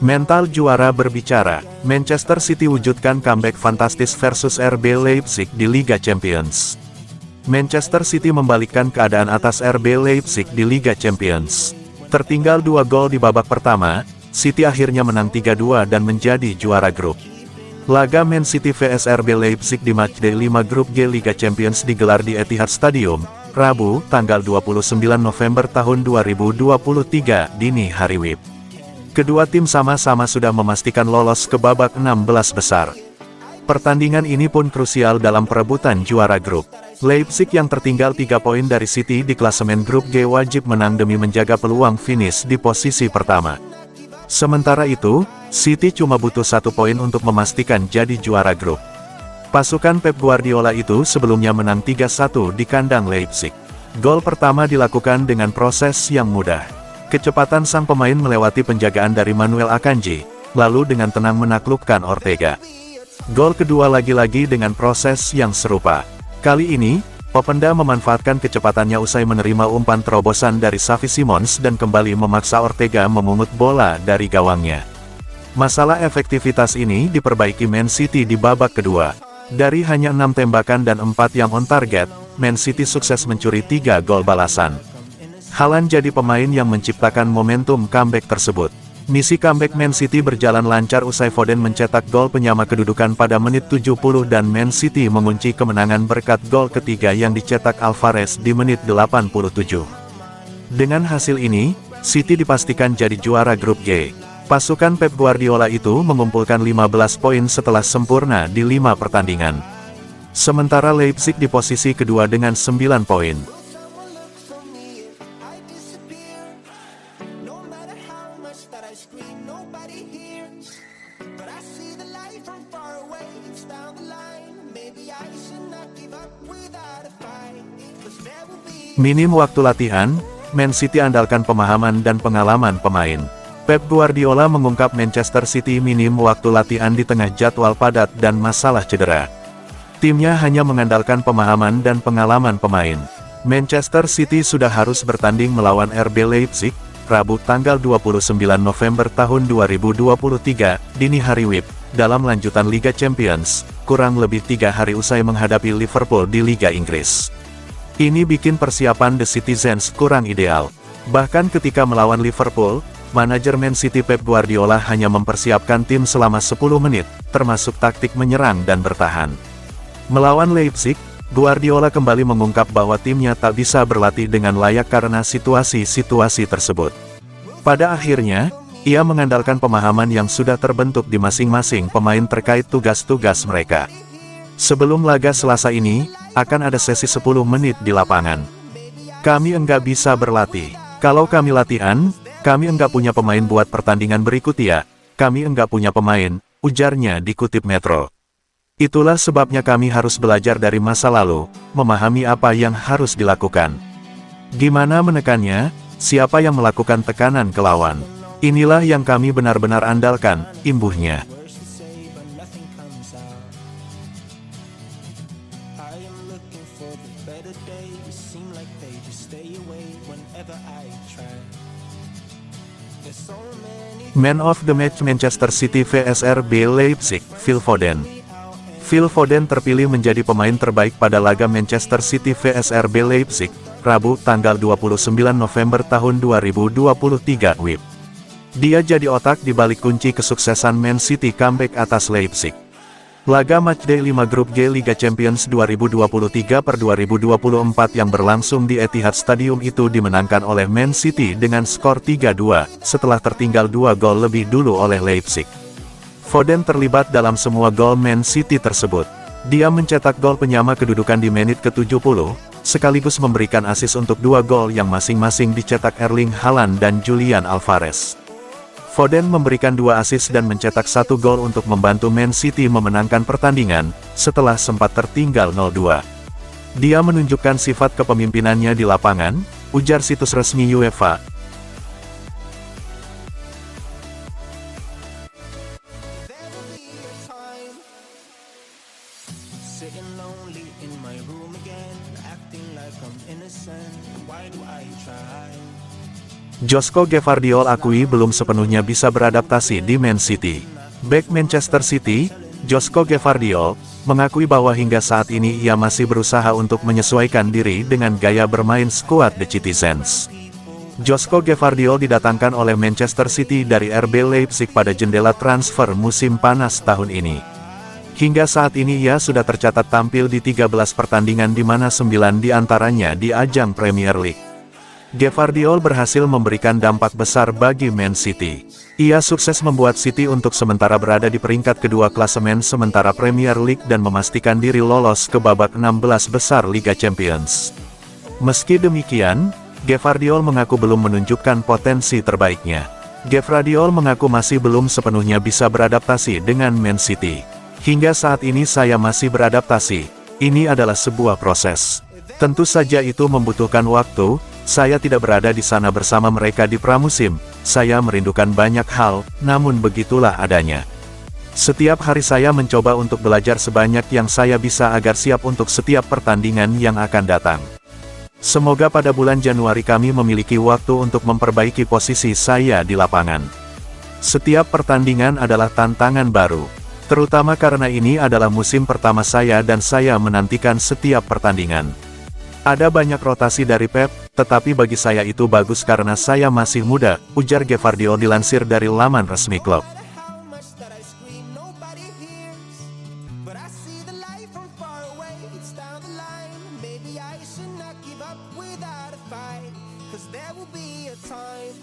Mental juara berbicara, Manchester City wujudkan comeback fantastis versus RB Leipzig di Liga Champions. Manchester City membalikkan keadaan atas RB Leipzig di Liga Champions. Tertinggal 2 gol di babak pertama, City akhirnya menang 3-2 dan menjadi juara grup. Laga Man City vs RB Leipzig di matchday 5 grup G Liga Champions digelar di Etihad Stadium, Rabu, tanggal 29 November tahun 2023, dini hari WIB. Kedua tim sama-sama sudah memastikan lolos ke babak 16 besar. Pertandingan ini pun krusial dalam perebutan juara grup. Leipzig yang tertinggal 3 poin dari City di klasemen grup G wajib menang demi menjaga peluang finish di posisi pertama. Sementara itu, City cuma butuh 1 poin untuk memastikan jadi juara grup. Pasukan Pep Guardiola itu sebelumnya menang 3-1 di kandang Leipzig. Gol pertama dilakukan dengan proses yang mudah. Kecepatan sang pemain melewati penjagaan dari Manuel Akanji, lalu dengan tenang menaklukkan Ortega. Gol kedua lagi-lagi dengan proses yang serupa. Kali ini, Openda memanfaatkan kecepatannya usai menerima umpan terobosan dari Xavi Simons dan kembali memaksa Ortega memungut bola dari gawangnya. Masalah efektivitas ini diperbaiki Man City di babak kedua. Dari hanya 6 tembakan dan 4 yang on target, Man City sukses mencuri 3 gol balasan. Haaland jadi pemain yang menciptakan momentum comeback tersebut. Misi comeback Man City berjalan lancar usai Foden mencetak gol penyama kedudukan pada menit 70 dan Man City mengunci kemenangan berkat gol ketiga yang dicetak Alvarez di menit 87. Dengan hasil ini, City dipastikan jadi juara grup G. Pasukan Pep Guardiola itu mengumpulkan 15 poin setelah sempurna di 5 pertandingan. Sementara Leipzig di posisi kedua dengan 9 poin. Minim waktu latihan, Man City andalkan pemahaman dan pengalaman pemain. Pep Guardiola mengungkap Manchester City minim waktu latihan di tengah jadwal padat dan masalah cedera. Timnya hanya mengandalkan pemahaman dan pengalaman pemain. Manchester City sudah harus bertanding melawan RB Leipzig, Rabu tanggal 29 November tahun 2023, dini hari WIB, dalam lanjutan Liga Champions, kurang lebih 3 hari usai menghadapi Liverpool di Liga Inggris. Ini bikin persiapan The Citizens kurang ideal. Bahkan ketika melawan Liverpool, manajer Man City Pep Guardiola hanya mempersiapkan tim selama 10 menit, termasuk taktik menyerang dan bertahan. Melawan Leipzig, Guardiola kembali mengungkap bahwa timnya tak bisa berlatih dengan layak karena situasi-situasi tersebut. Pada akhirnya, ia mengandalkan pemahaman yang sudah terbentuk di masing-masing pemain terkait tugas-tugas mereka. Sebelum laga Selasa ini, akan ada sesi 10 menit di lapangan. Kami enggak bisa berlatih. Kalau kami latihan, kami enggak punya pemain buat pertandingan berikutnya. Kami enggak punya pemain, ujarnya dikutip Metro. Itulah sebabnya kami harus belajar dari masa lalu, memahami apa yang harus dilakukan. Gimana menekannya, siapa yang melakukan tekanan ke lawan. Inilah yang kami benar-benar andalkan, imbuhnya. Man of the Match Manchester City vs RB Leipzig, Phil Foden. Phil Foden terpilih menjadi pemain terbaik pada laga Manchester City vs RB Leipzig, Rabu tanggal 29 November tahun 2023 WIB. Dia jadi otak di balik kunci kesuksesan Man City comeback atas Leipzig. Laga matchday 5 grup G Liga Champions 2023/2024 yang berlangsung di Etihad Stadium itu dimenangkan oleh Man City dengan skor 3-2, setelah tertinggal 2 gol lebih dulu oleh Leipzig. Foden terlibat dalam semua gol Man City tersebut. Dia mencetak gol penyama kedudukan di menit ke-70, sekaligus memberikan assist untuk 2 gol yang masing-masing dicetak Erling Haaland dan Julian Alvarez. Foden memberikan 2 assist dan mencetak 1 gol untuk membantu Man City memenangkan pertandingan, setelah sempat tertinggal 0-2. Dia menunjukkan sifat kepemimpinannya di lapangan, ujar situs resmi UEFA. Josko Gvardiol akui belum sepenuhnya bisa beradaptasi di Man City. Bek Manchester City, Josko Gvardiol, mengakui bahwa hingga saat ini ia masih berusaha untuk menyesuaikan diri dengan gaya bermain skuad The Citizens. Josko Gvardiol didatangkan oleh Manchester City dari RB Leipzig pada jendela transfer musim panas tahun ini. Hingga saat ini ia sudah tercatat tampil di 13 pertandingan di mana 9 diantaranya di ajang Premier League. Gvardiol berhasil memberikan dampak besar bagi Man City. Ia sukses membuat City untuk sementara berada di peringkat kedua klasemen sementara Premier League dan memastikan diri lolos ke babak 16 besar Liga Champions. Meski demikian, Gvardiol mengaku belum menunjukkan potensi terbaiknya. Gvardiol mengaku masih belum sepenuhnya bisa beradaptasi dengan Man City. Hingga saat ini saya masih beradaptasi. Ini adalah sebuah proses. Tentu saja itu membutuhkan waktu. Saya tidak berada di sana bersama mereka di pramusim. Saya merindukan banyak hal, namun begitulah adanya. Setiap hari saya mencoba untuk belajar sebanyak yang saya bisa agar siap untuk setiap pertandingan yang akan datang. Semoga pada bulan Januari kami memiliki waktu untuk memperbaiki posisi saya di lapangan. Setiap pertandingan adalah tantangan baru. Terutama karena ini adalah musim pertama saya dan saya menantikan setiap pertandingan. Ada banyak rotasi dari Pep, tetapi bagi saya itu bagus karena saya masih muda, ujar Gvardiol dilansir dari laman resmi klub. Maybe I should not give up without a fight, 'cause there will be a time